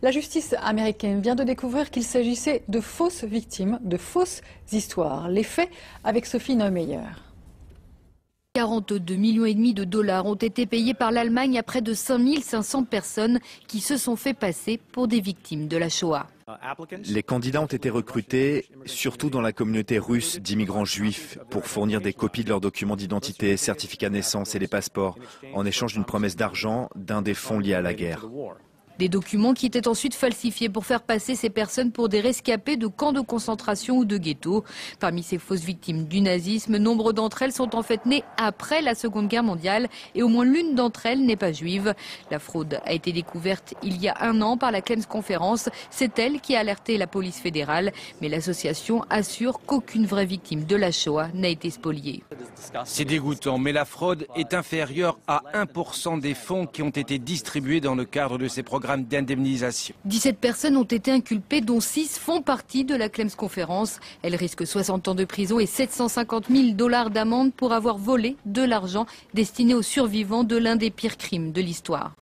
La justice américaine vient de découvrir qu'il s'agissait de fausses victimes, de fausses histoires. Les faits avec Sophie Neumeyer. 42,5 millions de dollars ont été payés par l'Allemagne à près de 5500 personnes qui se sont fait passer pour des victimes de la Shoah. Les candidats ont été recrutés, surtout dans la communauté russe d'immigrants juifs, pour fournir des copies de leurs documents d'identité, certificats de naissance et les passeports, en échange d'une promesse d'argent d'un des fonds liés à la guerre. Des documents qui étaient ensuite falsifiés pour faire passer ces personnes pour des rescapés de camps de concentration ou de ghettos. Parmi ces fausses victimes du nazisme, nombre d'entre elles sont en fait nées après la Seconde Guerre mondiale et au moins l'une d'entre elles n'est pas juive. La fraude a été découverte il y a 1 an par la Clems Conférence. C'est elle qui a alerté la police fédérale. Mais l'association assure qu'aucune vraie victime de la Shoah n'a été spoliée. C'est dégoûtant, mais la fraude est inférieure à 1% des fonds qui ont été distribués dans le cadre de ces programmes d'indemnisation. 17 personnes ont été inculpées, dont 6 font partie de la Clems Conférence. Elles risquent 60 ans de prison et 750 000 $ d'amende pour avoir volé de l'argent destiné aux survivants de l'un des pires crimes de l'histoire.